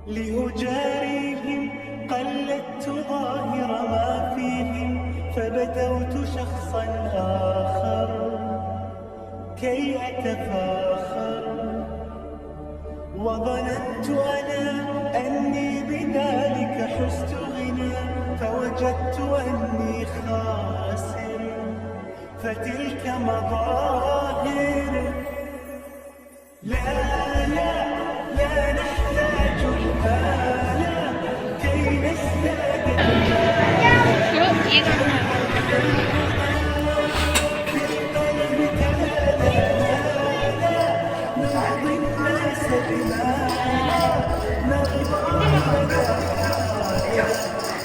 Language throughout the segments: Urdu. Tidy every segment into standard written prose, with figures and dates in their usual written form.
لأجاريهم قلدت ظاهر ما فيهم فبدوت شخصا آخر كي أتفاخر وظننت أنا أني بذلك حزت غنى فوجدت أني خاسر فتلك مظاهر لا لا لا نحتاج الآلة كي نزداد بالقلب تمالا نرضي الناس بما نرضى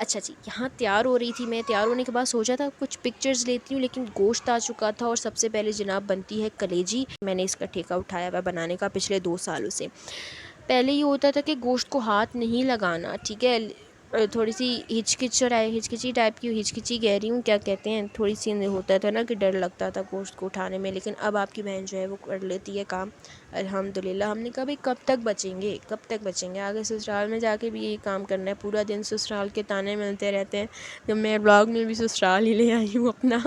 اچھا جی، یہاں تیار ہو رہی تھی میں، تیار ہونے کے بعد سوچا تھا کچھ پکچرز لیتی ہوں، لیکن گوشت آ چکا تھا اور سب سے پہلے جناب بنتی ہے کلیجی. میں نے اس کا ٹھیکہ اٹھایا ہوا بنانے کا پچھلے 2 سالوں سے. پہلے یہ ہوتا تھا کہ گوشت کو ہاتھ نہیں لگانا، ٹھیک ہے، تھوڑی سی ہچکچی ٹائپ کی، ہچکچی کہہ رہی ہوں، کیا کہتے ہیں، تھوڑی سی ہوتا تھا نا کہ ڈر لگتا تھا گوشت کو اٹھانے میں. لیکن اب آپ کی بہن جو ہے وہ کر لیتی ہے کام الحمدللہ. ہم نے کہا بھائی کب تک بچیں گے، آگے سسرال میں جا کے بھی یہی کام کرنا ہے، پورا دن سسرال کے تانے ملتے رہتے ہیں. تو میں بلاگ میں بھی سسرال ہی لے آئی ہوں اپنا.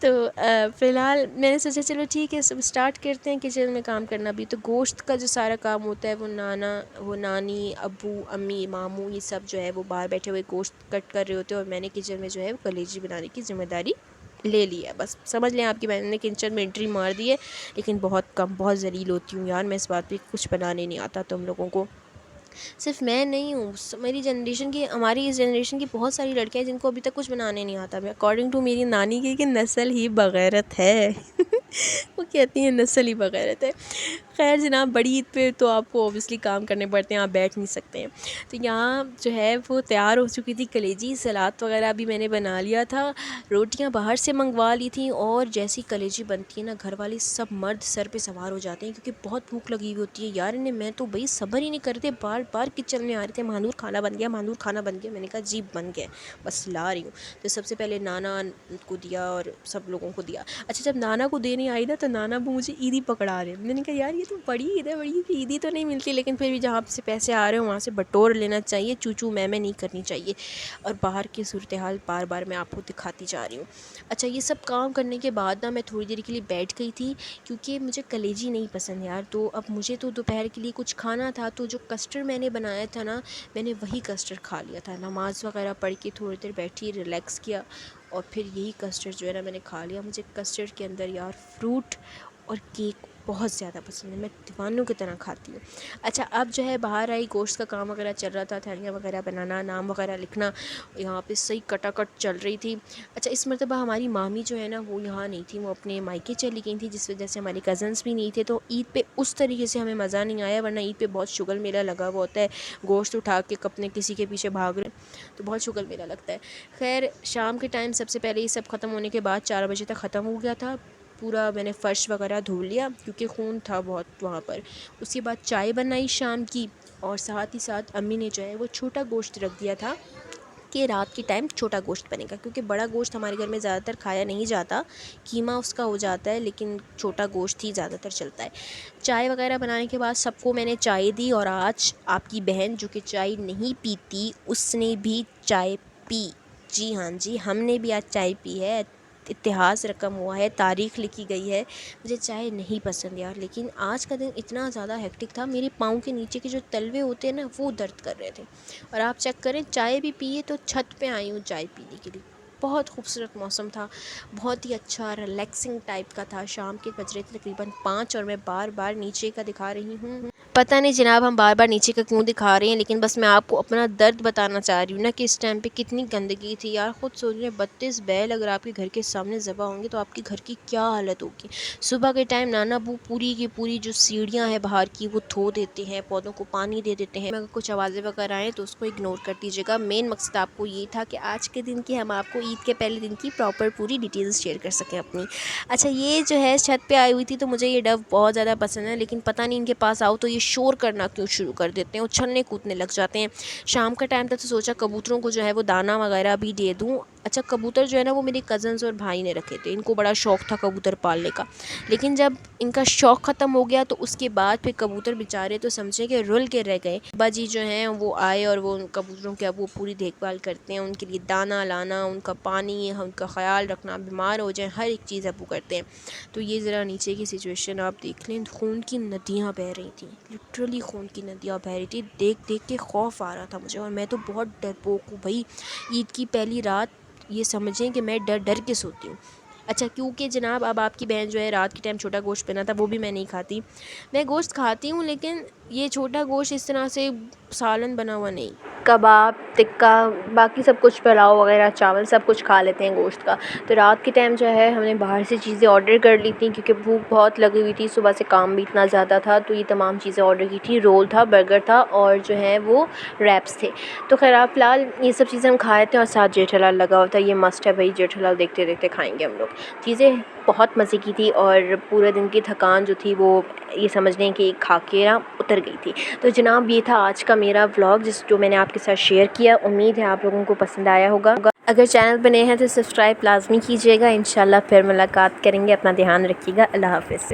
تو فی الحال میں نے سوچا چلو ٹھیک ہے سب اسٹارٹ کرتے ہیں کچن میں کام کرنا بھی. تو گوشت کا جو سارا کام ہوتا ہے وہ نانی، ابو، امی، ماموں، یہ سب جو ہے وہ باہر بیٹھے ہوئے گوشت کٹ کر رہے ہوتے ہیں، اور میں نے کچن میں جو ہے وہ کلیجی بنانے کی ذمہ داری لے لی ہے. بس سمجھ لیں آپ کی بہن نے کچن میں انٹری مار دی ہے، لیکن بہت کم، بہت ذلیل ہوتی ہوں یار میں اس بات پہ، کچھ بنانے نہیں آتا تم لوگوں کو. صرف میں نہیں ہوں، میری جنریشن کی، ہماری اس جنریشن کی بہت ساری لڑکیاں جن کو ابھی تک کچھ بنانے نہیں آتا. اکارڈنگ ٹو میری نانی کی کہ نسل ہی بغیرت ہے. وہ کہتی ہیں نسل ہی بغیرت ہے. خیر جناب، بڑی عید پہ تو آپ کو اوبیسلی کام کرنے پڑتے ہیں، آپ بیٹھ نہیں سکتے ہیں. تو یہاں جو ہے وہ تیار ہو چکی تھی کلیجی، سلاد وغیرہ بھی میں نے بنا لیا تھا، روٹیاں باہر سے منگوا لی تھیں. اور جیسی کلیجی بنتی ہے نا، گھر والے سب مرد سر پہ سوار ہو جاتے ہیں کیونکہ بہت بھوک لگی ہوئی ہوتی ہے یار انہیں. میں تو بھائی صبر ہی نہیں کرتے، بار بار کچن میں آ رہے تھے، مہنور کھانا بن گیا، مہنور کھانا بن گیا. میں نے کہا جی بن گیا، بس لا رہی ہوں. تو سب سے پہلے نانا کو دیا اور سب لوگوں کو دیا. اچھا جب نانا کو دینے آئی نا تو نانا ابو مجھے عیدی پکڑا رہے ہیں. میں نے کہا یار یہ تو بڑی عید ہے، بڑی عید عیدی تو نہیں ملتی، لیکن پھر بھی جہاں سے پیسے آ رہے ہیں وہاں سے بٹور لینا چاہیے، چوچو میں نہیں کرنی چاہیے. اور باہر کی صورتحال بار بار میں آپ کو دکھاتی جا رہی ہوں. اچھا یہ سب کام کرنے کے بعد نا میں تھوڑی دیر کے لیے بیٹھ گئی تھی کیونکہ مجھے کلیجی نہیں پسند یار. تو اب مجھے تو دوپہر کے لیے کچھ کھانا تھا، تو جو کسٹرڈ میں نے بنایا تھا نا، میں نے وہی کسٹرڈ کھا لیا تھا. نماز وغیرہ پڑھ کے تھوڑی دیر بیٹھی، ریلیکس کیا، اور پھر یہی کسٹرڈ جو ہے نا میں نے کھا لیا. مجھے کسٹرڈ کے اندر یار فروٹ اور کیک بہت زیادہ پسند ہے، میں دیوانوں کی طرح کھاتی ہوں. اچھا اب جو ہے باہر آئی، گوشت کا کام وغیرہ چل رہا تھا، تھیلیاں وغیرہ بنانا، نام وغیرہ لکھنا یہاں پہ صحیح کٹا کٹ چل رہی تھی. اچھا اس مرتبہ ہماری مامی جو ہے نا وہ یہاں نہیں تھی، وہ اپنے مائکے چلی گئی تھیں، جس وجہ سے ہمارے کزنس بھی نہیں تھے. تو عید پہ اس طریقے سے ہمیں مزہ نہیں آیا، ورنہ عید پہ بہت شغل میلہ لگا ہوا ہوتا ہے. گوشت اٹھا کے اپنے کسی کے پیچھے بھاگ رہے تو بہت شغل میلہ لگتا ہے. خیر شام کے ٹائم سب سے پہلے یہ سب ختم ہونے کے بعد 4 بجے تک ختم ہو گیا تھا پورا. میں نے فرش وغیرہ دھو لیا کیونکہ خون تھا بہت وہاں پر. اس کے بعد چائے بنائی شام کی، اور ساتھ ہی ساتھ امی نے جو ہے وہ چھوٹا گوشت رکھ دیا تھا کہ رات کے ٹائم چھوٹا گوشت بنے گا، کیونکہ بڑا گوشت ہمارے گھر میں زیادہ تر کھایا نہیں جاتا، قیمہ اس کا ہو جاتا ہے، لیکن چھوٹا گوشت ہی زیادہ تر چلتا ہے. چائے وغیرہ بنانے کے بعد سب کو میں نے چائے دی. اور آج آپ کی بہن جو کہ چائے نہیں پیتی اس نے بھی چائے پی. جی ہاں جی، ہم نے بھی آج چائے پی ہے، اتہاس رقم ہوا ہے، تاریخ لکھی گئی ہے. مجھے چائے نہیں پسند یار، لیکن آج کا دن اتنا زیادہ ہیکٹک تھا، میرے پاؤں کے نیچے کے جو تلوے ہوتے ہیں نا وہ درد کر رہے تھے. اور آپ چیک کریں چائے بھی پیے تو چھت پہ آئی ہوں چائے پینے کے لیے. بہت خوبصورت موسم تھا، بہت ہی اچھا ریلیکسنگ ٹائپ کا تھا. شام کے بج رہے تھے تقریباً 5 اور میں بار بار نیچے کا دکھا رہی ہوں. پتہ نہیں جناب ہم بار بار نیچے کا کیوں دکھا رہے ہیں، لیکن بس میں آپ کو اپنا درد بتانا چاہ رہی ہوں نا کہ اس ٹائم پہ کتنی گندگی تھی یار. خود سوچ رہے 32 بیل اگر آپ کے گھر کے سامنے ذبح ہوں گے تو آپ کے گھر کی کیا حالت ہوگی. صبح کے ٹائم نانا ابو پوری کی پوری جو سیڑھیاں ہیں باہر کی وہ دھو دیتے ہیں، پودوں کو پانی دے دیتے ہیں. اگر کچھ آوازیں وغیرہ آئیں تو اس کو اگنور کر دیجیے گا. مین مقصد آپ کو یہ تھا کہ آج کے دن کی ہم آپ کو عید کے پہلے دن کی پراپر پوری ڈیٹیلز شیئر کر سکیں اپنی. اچھا یہ جو ہے چھت پہ آئی ہوئی تھی تو مجھے یہ ڈو بہت زیادہ پسند ہے، لیکن پتہ نہیں ان کے پاس آؤ تو یہ شور کرنا کیوں شروع کر دیتے ہیں، اچھلنے کودنے لگ جاتے ہیں. شام کا ٹائم تھا تو سوچا کبوتروں کو جو ہے وہ دانہ وغیرہ بھی دے دوں. اچھا کبوتر جو ہے نا وہ میرے کزنز اور بھائی نے رکھے تھے، ان کو بڑا شوق تھا کبوتر پالنے کا. لیکن جب ان کا شوق ختم ہو گیا تو اس کے بعد پھر کبوتر بیچارے تو سمجھے کہ رل کے رہ گئے. ابا جی جو ہیں وہ آئے اور وہ ان کبوتروں کی اب وہ پوری دیکھ بھال کرتے ہیں، ان کے لیے دانہ لانا، ان کا پانی، ان کا خیال رکھنا، بیمار ہو جائیں ہر ایک چیز ابو کرتے ہیں. تو یہ ذرا نیچے کی سچویشن آپ دیکھ لیں، خون کی ندیاں بہہ رہی تھیں، لٹرلی خون کی ندیاں بہہ رہی تھی. دیکھ دیکھ کے خوف آ رہا تھا مجھے، اور میں تو بہت ڈرپوک ہوں بھائی. عید کی پہلی رات یہ سمجھیں کہ میں ڈر ڈر کے سوتی ہوں. اچھا کیونکہ جناب اب آپ کی بہن جو ہے رات کے ٹائم چھوٹا گوشت بنا تھا وہ بھی میں نہیں کھاتی. میں گوشت کھاتی ہوں لیکن یہ چھوٹا گوشت اس طرح سے سالن بنا ہوا نہیں. کباب، ٹکا، باقی سب کچھ پلاؤ وغیرہ، چاول سب کچھ کھا لیتے ہیں گوشت کا. تو رات کے ٹائم جو ہے ہم نے باہر سے چیزیں آرڈر کر لی تھیں کیونکہ بھوک بہت لگی ہوئی تھی، صبح سے کام بھی اتنا زیادہ تھا. تو یہ تمام چیزیں آرڈر کی تھی. رول تھا، برگر تھا اور جو ہے وہ ریپس تھے. تو خیر فی الحال یہ سب چیزیں ہم کھائے تھے اور ساتھ جیٹھا لال لگا ہوتا ہے. یہ مسٹ ہے بھائی، جیٹھا لال دیکھتے دیکھتے کھائیں گے ہم لوگ. چیزیں بہت مزے کی تھی اور پورے دن کی تھکان جو تھی وہ یہ سمجھ لیں کہ کھا کے نا اتر گئی تھی. تو جناب یہ تھا آج کا میرا ولاگ جو میں نے آپ کے ساتھ شیئر کیا. امید ہے آپ لوگوں کو پسند آیا ہوگا. اگر چینل پہ نئے ہیں تو سبسکرائب لازمی کیجیے گا. انشاءاللہ پھر ملاقات کریں گے. اپنا دھیان رکھیے گا. اللہ حافظ.